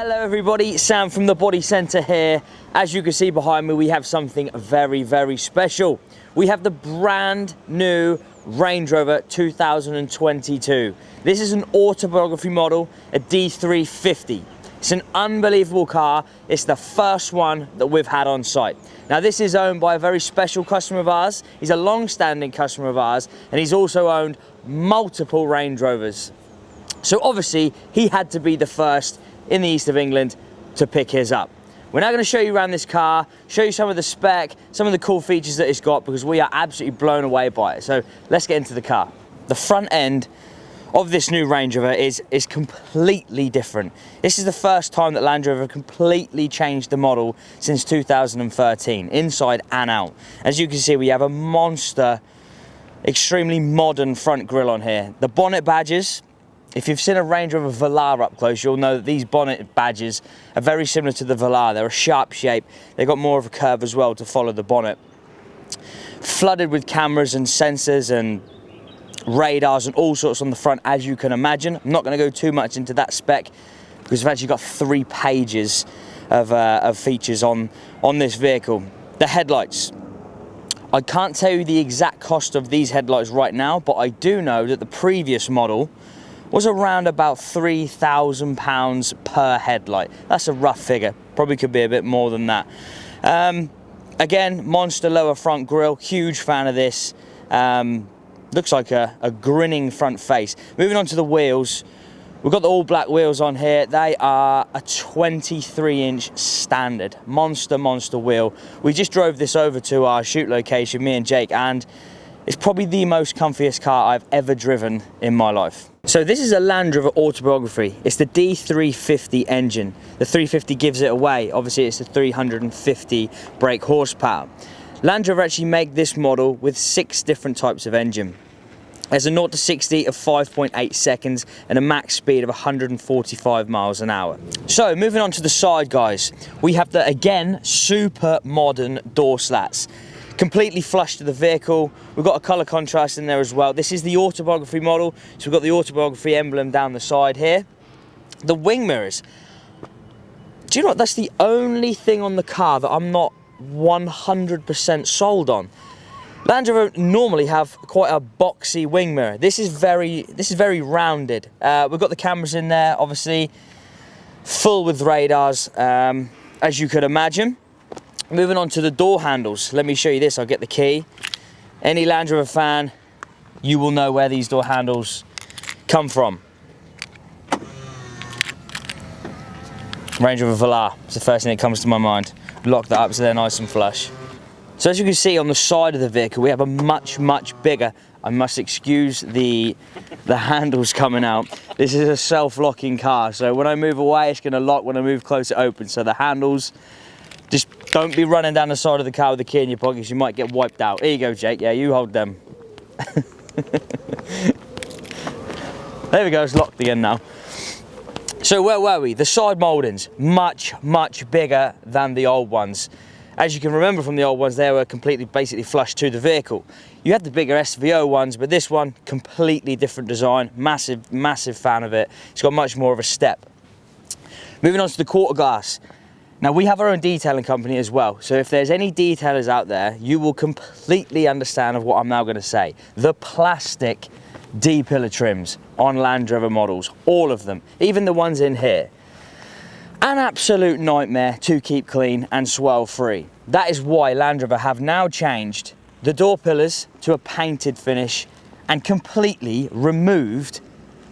Hello everybody, Sam from the Body Centre here. As you can see behind me, we have something very, very special. We have the brand new Range Rover 2022. This is an autobiography model, a D350. It's an unbelievable car. It's the first one that we've had on site. Now this is owned by a very special customer of ours. He's a long-standing customer of ours, and he's also owned multiple Range Rovers. So obviously he had to be the first in the east of England to pick his up. We're now going to show you around this car, show you some of the spec, some of the cool features that it's got, because we are absolutely blown away by it. So let's get into the car. The front end of this new Range Rover is completely different. This is the first time that Land Rover completely changed the model since 2013, inside and out. As you can see, we have a monster, extremely modern front grille on here. The bonnet badges, if you've seen a Range Rover Velar up close, you'll know that these bonnet badges are very similar to the Velar. They're a sharp shape. They've got more of a curve as well to follow the bonnet. Flooded with cameras and sensors and radars and all sorts on the front, as you can imagine. I'm not going to go too much into that spec because we've actually got 3 pages of features on this vehicle. The headlights. I can't tell you the exact cost of these headlights right now, but I do know that the previous model was around about £3,000 per headlight. That's a rough figure, probably could be a bit more than that. Again, monster lower front grille, huge fan of this. Looks like a grinning front face. Moving on to the wheels, we've got the all black wheels on here. They are a 23-inch standard, monster wheel. We just drove this over to our shoot location, me and Jake, and it's probably the most comfiest car I've ever driven in my life. So this is a Land Rover Autobiography. It's the D350 engine. The 350 gives it away. Obviously it's the 350 brake horsepower. Land Rover actually make this model with 6 different types of engine. There's a 0 to 60 of 5.8 seconds and a max speed of 145 miles an hour. So moving on to the side, guys, we have the, again, super modern door slats. Completely flush to the vehicle. We've got a colour contrast in there as well. This is the autobiography model, so we've got the autobiography emblem down the side here. The wing mirrors. Do you know what? That's the only thing on the car that I'm not 100% sold on. Land Rover normally have quite a boxy wing mirror. This is very rounded. We've got the cameras in there, obviously, full with radars, as you could imagine. Moving on to the door handles, let me show you this. I'll get the key. Any Land Rover fan, you will know where these door handles come from. Range Rover Velar, it's the first thing that comes to my mind. Lock that up so they're nice and flush. So as you can see on the side of the vehicle, we have a much bigger, I must excuse the handles coming out. This is a self-locking car, so when I move away, it's gonna lock. When I move close, it opens. So the handles, just don't be running down the side of the car with the key in your pockets. You might get wiped out. Here you go, Jake. Yeah, you hold them. There we go, it's locked again now. So where were we? The side mouldings, much bigger than the old ones. As you can remember from the old ones, they were basically flush to the vehicle. You had the bigger SVO ones, but this one, completely different design. Massive fan of it. It's got much more of a step. Moving on to the quarter glass. Now we have our own detailing company as well, so if there's any detailers out there, you will completely understand of what I'm now going to say. The plastic D-pillar trims on Land Rover models, all of them, even the ones in here. An absolute nightmare to keep clean and swirl free. That is why Land Rover have now changed the door pillars to a painted finish and completely removed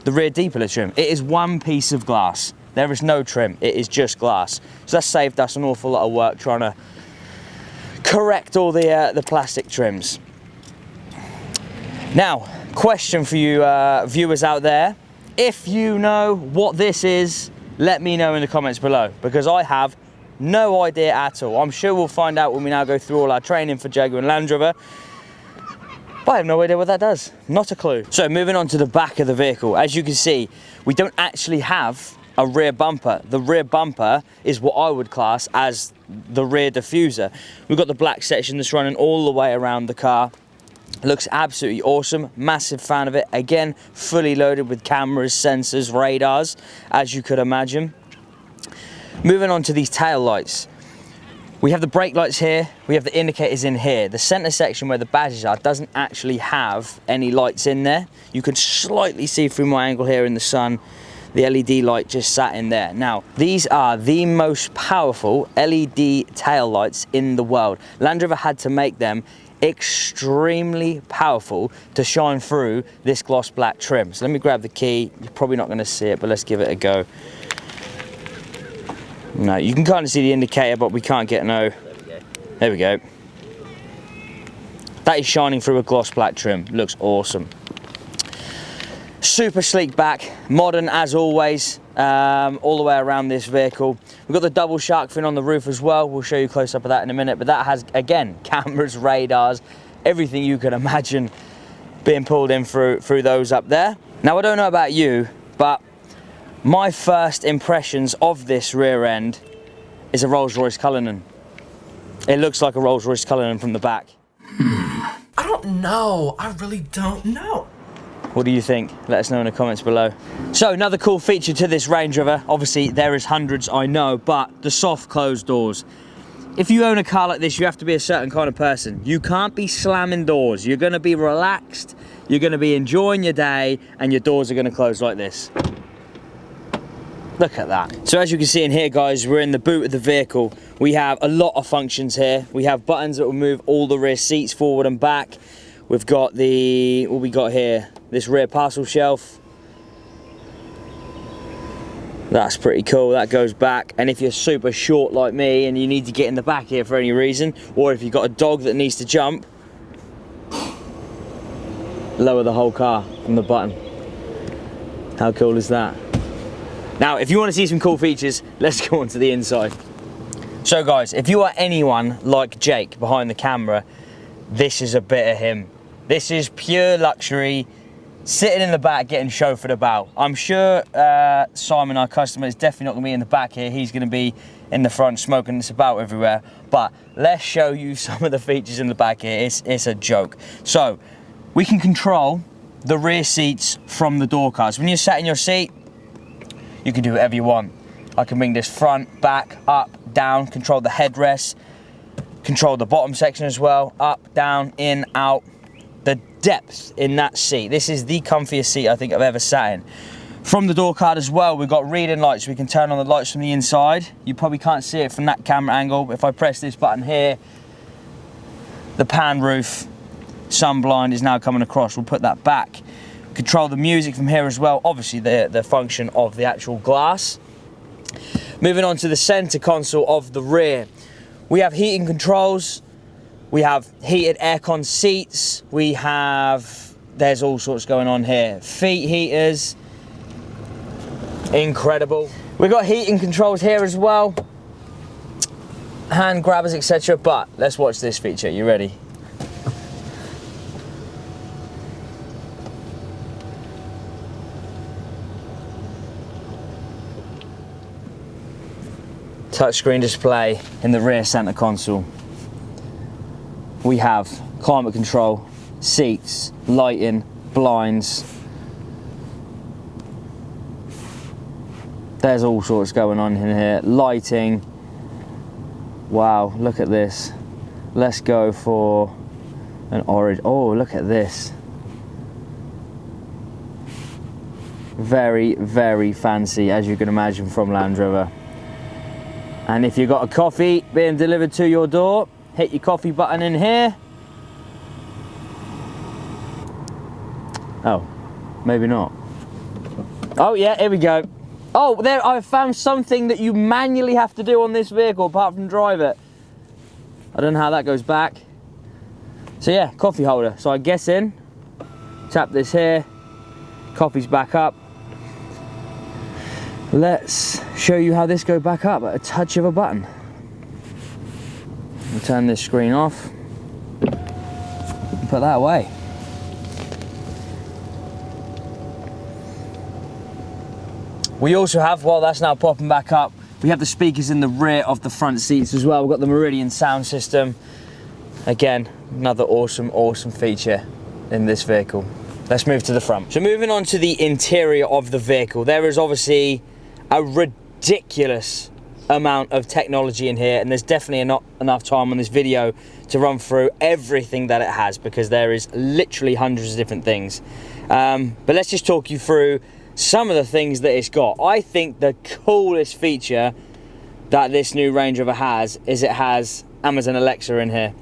the rear D-pillar trim. It is one piece of glass. There is no trim, it is just glass. So that saved us an awful lot of work trying to correct all the plastic trims. Now, question for you viewers out there. If you know what this is, let me know in the comments below, because I have no idea at all. I'm sure we'll find out when we now go through all our training for Jaguar and Land Rover. But I have no idea what that does, not a clue. So moving on to the back of the vehicle, as you can see, we don't actually have a rear bumper. The rear bumper is what I would class as the rear diffuser. We've got the black section that's running all the way around the car. Looks absolutely awesome, massive fan of it. Again, fully loaded with cameras, sensors, radars, as you could imagine. Moving on to these tail lights. We have the brake lights here, we have the indicators in here. The center section where the badges are doesn't actually have any lights in there. You can slightly see through my angle here in the sun, the LED light just sat in there. Now, these are the most powerful LED tail lights in the world. Land Rover had to make them extremely powerful to shine through this gloss black trim. So let me grab the key. You're probably not gonna see it, but let's give it a go. No, you can kind of see the indicator, but we can't get no. There we go. That is shining through a gloss black trim. Looks awesome. Super sleek back, modern as always, all the way around this vehicle. We've got the double shark fin on the roof as well. We'll show you close up of that in a minute, but that has, again, cameras, radars, everything you can imagine being pulled in through those up there. Now, I don't know about you, but my first impressions of this rear end is a Rolls-Royce Cullinan. It looks like a Rolls-Royce Cullinan from the back. I don't know. I really don't know. What do you think? Let us know in the comments below. So another cool feature to this Range Rover, obviously there is hundreds, I know, but the soft closed doors. If you own a car like this, you have to be a certain kind of person. You can't be slamming doors. You're gonna be relaxed, you're gonna be enjoying your day, and your doors are gonna close like this. Look at that. So as you can see in here, guys, we're in the boot of the vehicle. We have a lot of functions here. We have buttons that will move all the rear seats forward and back. We've got the, what we got here? This rear parcel shelf. That's pretty cool, that goes back. And if you're super short like me and you need to get in the back here for any reason, or if you've got a dog that needs to jump, lower the whole car from the button. How cool is that? Now, if you want to see some cool features, let's go on to the inside. So guys, if you are anyone like Jake behind the camera, this is a bit of him. This is pure luxury, sitting in the back getting chauffeured about. I'm sure Simon, our customer, is definitely not going to be in the back here. He's going to be in the front smoking this about everywhere. But let's show you some of the features in the back here. It's a joke. So we can control the rear seats from the door cards. When you're sat in your seat, you can do whatever you want. I can bring this front, back, up, down, control the headrest, control the bottom section as well, up, down, in, out. The depth in that seat. This is the comfiest seat I think I've ever sat in. From the door card as well, we've got reading lights. We can turn on the lights from the inside. You probably can't see it from that camera angle, but if I press this button here, the pan roof sun blind is now coming across. We'll put that back. Control the music from here as well. Obviously the function of the actual glass. Moving on to the center console of the rear. We have heating controls. We have heated aircon seats. We have, there's all sorts going on here. Feet heaters. Incredible. We've got heating controls here as well. Hand grabbers, etc. But let's watch this feature. You ready? Touchscreen display in the rear center console. We have climate control, seats, lighting, blinds. There's all sorts going on in here. Lighting. Wow, look at this. Let's go for an orange. Oh, look at this. Very, very fancy, as you can imagine, from Land Rover. And if you've got a coffee being delivered to your door, hit your coffee button in here. Oh, maybe not. Oh yeah, here we go. Oh, there, I've found something that you manually have to do on this vehicle apart from drive it. I don't know how that goes back. So yeah, coffee holder. So I guess in, tap this here, coffee's back up. Let's show you how this goes back up at a touch of a button. We'll turn this screen off and put that away. We also have, while that's now popping back up, we have the speakers in the rear of the front seats as well. We've got the Meridian sound system. Again, another awesome, awesome feature in this vehicle. Let's move to the front. So moving on to the interior of the vehicle, there is obviously a ridiculous amount of technology in here, and there's definitely not enough time on this video to run through everything that it has, because there is literally hundreds of different things. But let's just talk you through some of the things that it's got. I think the coolest feature that this new Range Rover has is it has Amazon Alexa in here.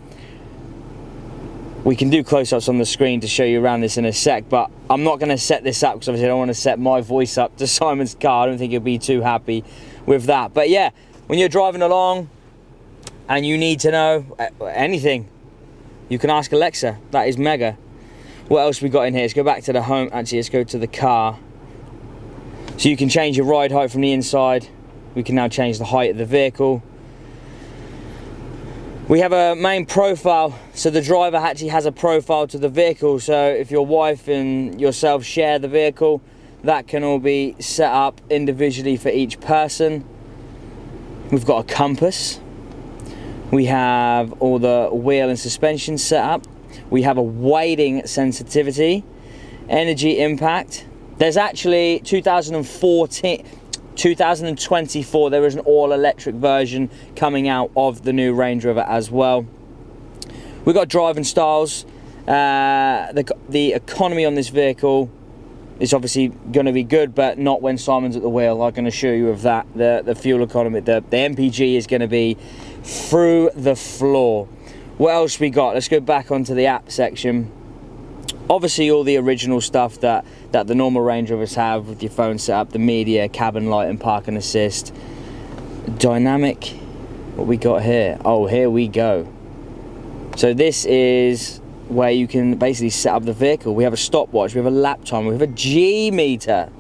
We can do close-ups on the screen to show you around this in a sec, but I'm not going to set this up because obviously I don't want to set my voice up to Simon's car. I don't think he'll be too happy with that. But yeah, when you're driving along and you need to know anything, you can ask Alexa. That is mega. What else we got in here? Let's go back to the home. Actually, let's go to the car. So you can change your ride height from the inside. We can now change the height of the vehicle. We have a main profile, so the driver actually has a profile to the vehicle. So if your wife and yourself share the vehicle, that can all be set up individually for each person. We've got a compass. We have all the wheel and suspension set up. We have a weighting sensitivity, energy impact. There's actually 2024, there is an all-electric version coming out of the new Range Rover as well. We've got driving styles. The economy on this vehicle is obviously going to be good, but not when Simon's at the wheel. I can assure you of that. The fuel economy, the MPG is going to be through the floor. What else we got? Let's go back onto the app section. Obviously all the original stuff that the normal Range Rovers have with your phone set up, the media, cabin light and parking assist. Dynamic, what we got here? Oh, here we go. So this is where you can basically set up the vehicle. We have a stopwatch, we have a lap time, we have a G meter.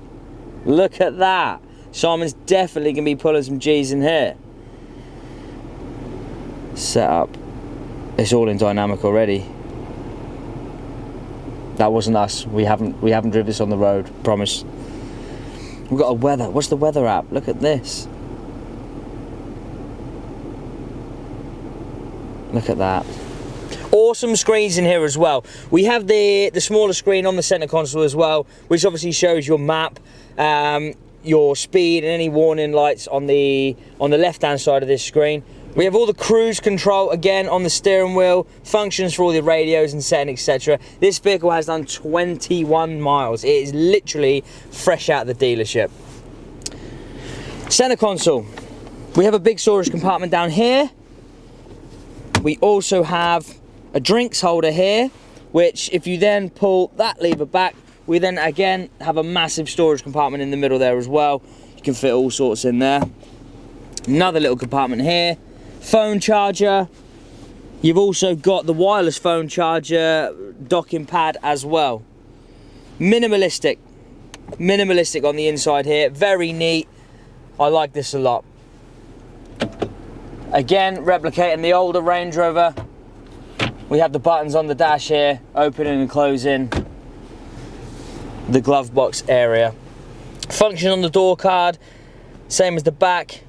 Look at that. Simon's definitely going to be pulling some G's in here. Set up. It's all in dynamic already. That wasn't us. We haven't driven this on the road, promise. We've got a weather. What's the weather app? Look at this. Look at that. Awesome screens in here as well. We have the smaller screen on the center console as well, which obviously shows your map, your speed, and any warning lights on the left-hand side of this screen. We have all the cruise control again on the steering wheel, functions for all the radios and setting, etc. This vehicle has done 21 miles. It is literally fresh out of the dealership. Center console. We have a big storage compartment down here. We also have a drinks holder here, which if you then pull that lever back, we then again have a massive storage compartment in the middle there as well. You can fit all sorts in there. Another little compartment here. Phone charger. You've also got the wireless phone charger docking pad as well. Minimalistic on the inside here, very neat. I like this a lot. Again, replicating the older Range Rover. We have the buttons on the dash here, opening and closing the glove box area. Function on the door card, same as the back.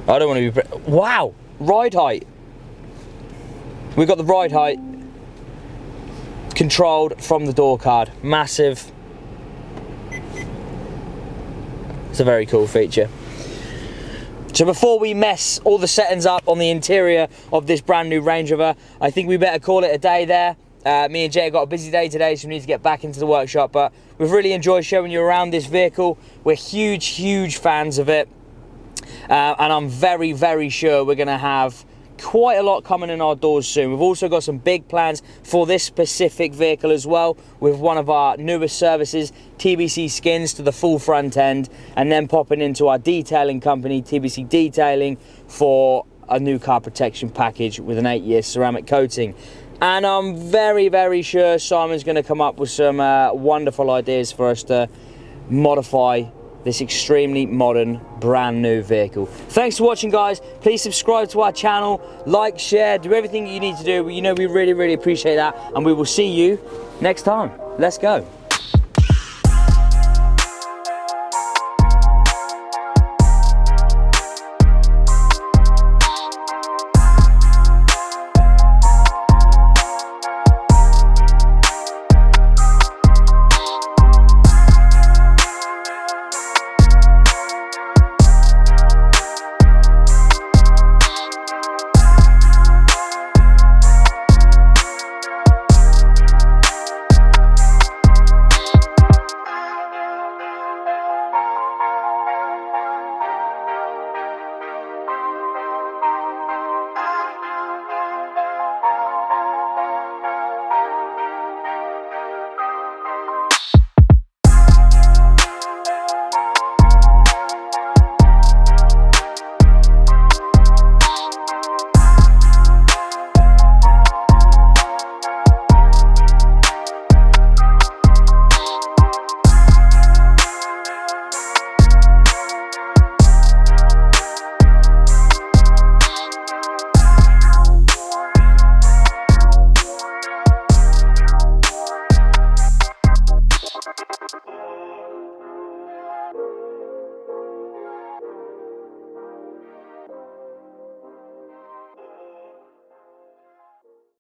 I don't want to be... Wow! Ride height. We've got the ride height controlled from the door card. Massive. It's a very cool feature. So before we mess all the settings up on the interior of this brand new Range Rover, I think we better call it a day there. Me and Jay have got a busy day today, so we need to get back into the workshop, but we've really enjoyed showing you around this vehicle. We're huge fans of it. And I'm very sure we're going to have quite a lot coming in our doors soon. We've also got some big plans for this specific vehicle as well, with one of our newest services, TBC Skins, to the full front end, and then popping into our detailing company, TBC Detailing, for a new car protection package with an 8-year ceramic coating. And I'm very sure Simon's going to come up with some wonderful ideas for us to modify this extremely modern, brand new vehicle. Thanks for watching, guys. Please subscribe to our channel, like, share, do everything you need to do. You know, we really appreciate that, and we will see you next time. Let's go.